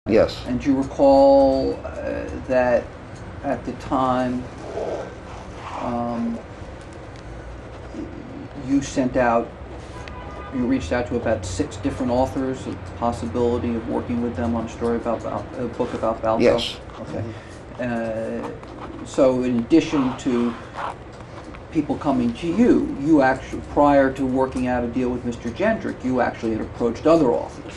Yes. And do you recall that at the time um, you reached out to about 6 different authors of the possibility of working with them on a story about a book about Balto? Yes. Okay. So in addition to people coming to you, you actually, prior to working out a deal with Mr. Gendrick, you actually had approached other authors.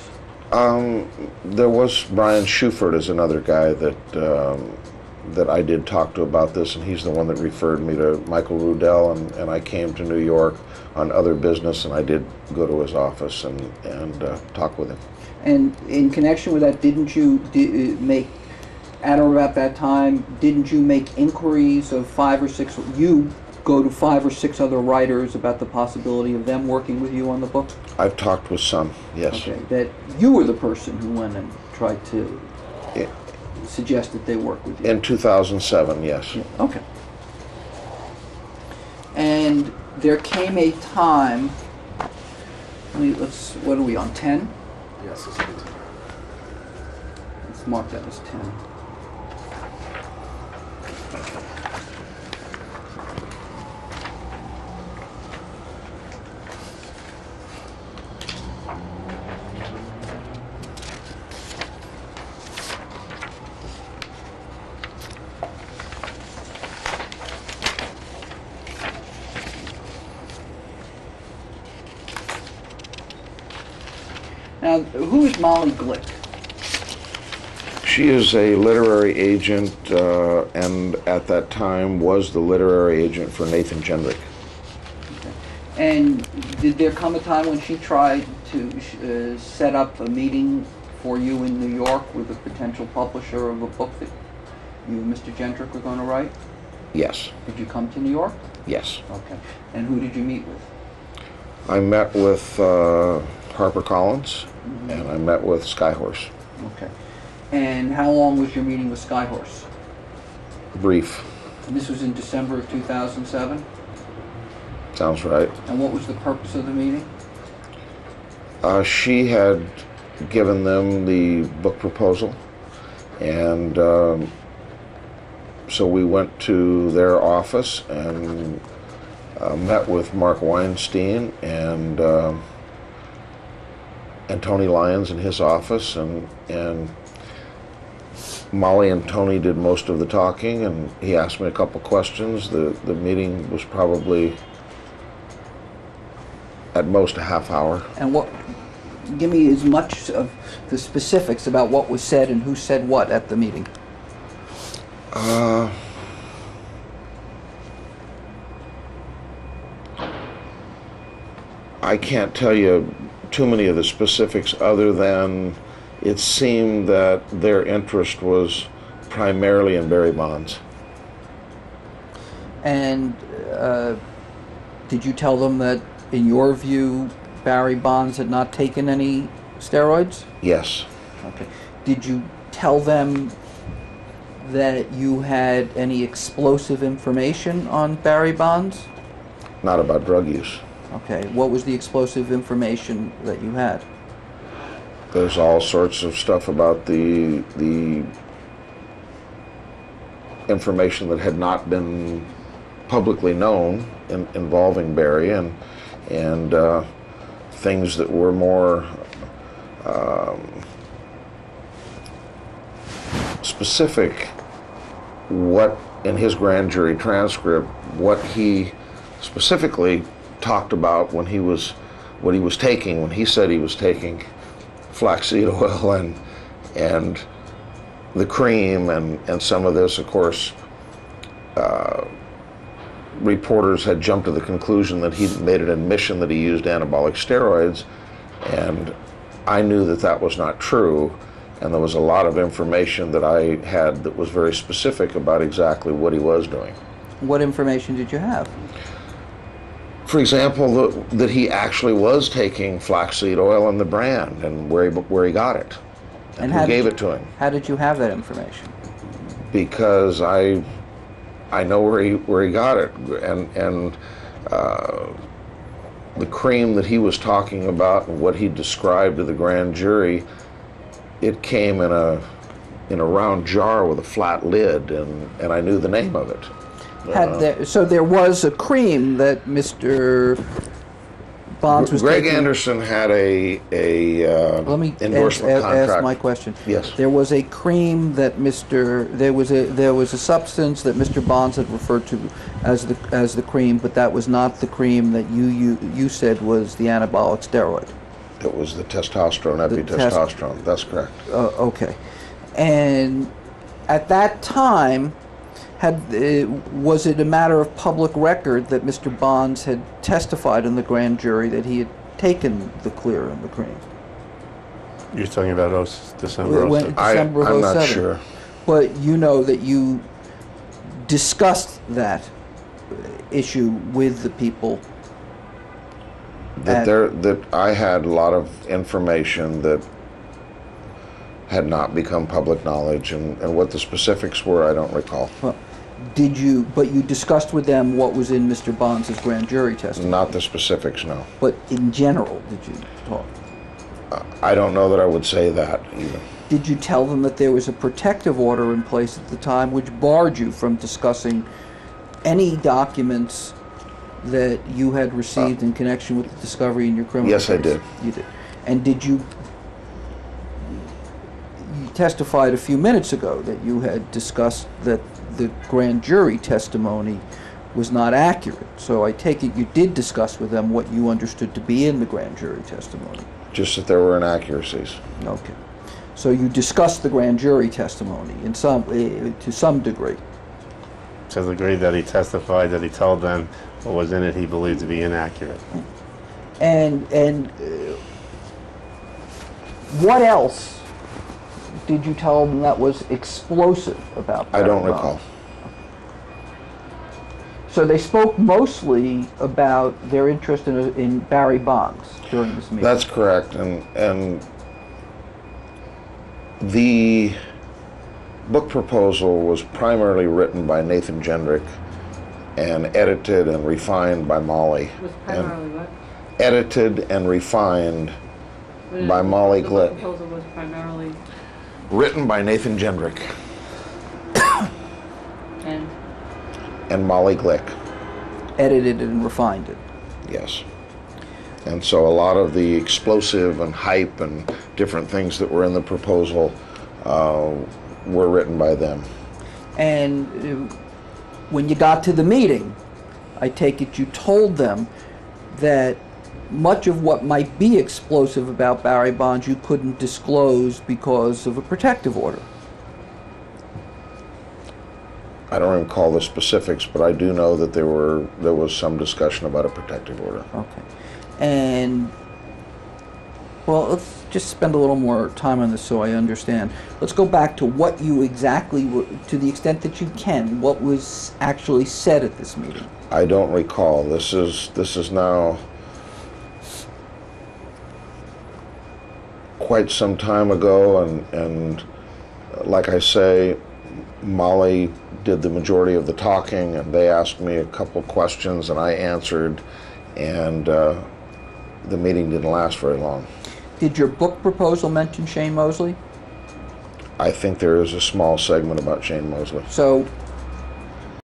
There was Brian Schufert is another guy that I did talk to about this, and he's the one that referred me to Michael Rudell, and I came to New York on other business, and I did go to his office and talk with him. And in connection with that, didn't you make, at or about that time, didn't you make inquiries of 5 or 6, you go to 5 or 6 other writers about the possibility of them working with you on the book? I've talked with some, yes. Okay, that you were the person who went and tried to suggest that they work with you? In 2007, yes. Yeah, okay. And there came a time, what are we on, 10? Yes, it's 18. Let's mark that as 10. Now, who is Molly Glick? She is a literary agent, and at that time was the literary agent for Nathan Gendrick. Okay. And did there come a time when she tried to set up a meeting for you in New York with a potential publisher of a book that you and Mr. Gendrick were going to write? Yes. Did you come to New York? Yes. Okay. And who did you meet with? I met with HarperCollins, and I met with Skyhorse. Okay. And how long was your meeting with Skyhorse? Brief. And this was in December of 2007? Sounds right. And what was the purpose of the meeting? She had given them the book proposal, and so we went to their office and met with Mark Weinstein and Tony Lyons in his office, and Molly and Tony did most of the talking, and he asked me a couple questions. The meeting was probably at most a half hour. And give me as much of the specifics about what was said and who said what at the meeting. I can't tell you too many of the specifics other than it seemed that their interest was primarily in Barry Bonds. And did you tell them that, in your view, Barry Bonds had not taken any steroids? Yes. Okay. Did you tell them that you had any explosive information on Barry Bonds? Not about drug use. Okay. What was the explosive information that you had? There's all sorts of stuff about the information that had not been publicly known involving Barry, and things that were more specific. What in his grand jury transcript, what he specifically talked about when he was taking, when he said he was taking flaxseed oil and the cream and some of this, of course, reporters had jumped to the conclusion that he made an admission that he used anabolic steroids, and I knew that that was not true, and there was a lot of information that I had that was very specific about exactly what he was doing. What information did you have? For example, that he actually was taking flaxseed oil and the brand, and where he got it, and who gave it to him. How did you have that information? Because I know where he got it, and the cream that he was talking about and what he described to the grand jury it came in a round jar with a flat lid, and I knew the name of it. So there was a cream that Mr. Bonds was Greg taking. Anderson had a Let me endorsement contract. ask my question. Yes. There was a cream that there was a substance that Mr. Bonds had referred to as the cream, but that was not the cream that you said was the anabolic steroid. It was the testosterone, epitestosterone. That's correct. Okay. And at that time, was it a matter of public record that Mr. Bonds had testified in the grand jury that he had taken the clear and the cream? You're talking about December 07? December of 07. I'm not sure. But you know that you discussed that issue with the people. That I had a lot of information that had not become public knowledge, and what the specifics were, I don't recall. Well, but you discussed with them what was in Mr. Bonds' grand jury testimony? Not the specifics, no. But in general, did you talk? I don't know that I would say that either. Did you tell them that there was a protective order in place at the time which barred you from discussing any documents that you had received in connection with the discovery in your criminal case? Yes, I did. You did. And did you testified a few minutes ago that you had discussed that the grand jury testimony was not accurate. So I take it you did discuss with them what you understood to be in the grand jury testimony. Just that there were inaccuracies. Okay. So you discussed the grand jury testimony to some degree. To the degree that he testified that he told them what was in it he believed to be inaccurate. And what else did you tell them that was explosive about that? I don't recall. So they spoke mostly about their interest in Barry Bonds during this meeting. That's correct, and the book proposal was primarily written by Nathan Jendrick and edited and refined by Molly. Was primarily what? Edited and refined by Molly Glick. The proposal was primarily Written by Nathan Jendrick and and Molly Glick. Edited and refined it. Yes. And so a lot of the explosive and hype and different things that were in the proposal were written by them. And when you got to the meeting, I take it you told them that much of what might be explosive about Barry Bonds you couldn't disclose because of a protective order. I don't recall the specifics, but I do know that there was some discussion about a protective order. Okay. And, well, let's just spend a little more time on this so I understand. Let's go back to what you exactly were, to the extent that you can, what was actually said at this meeting. I don't recall. This is now quite some time ago, and like I say, Molly did the majority of the talking, and they asked me a couple questions, and I answered, and the meeting didn't last very long. Did your book proposal mention Shane Mosley? I think there is a small segment about Shane Mosley. So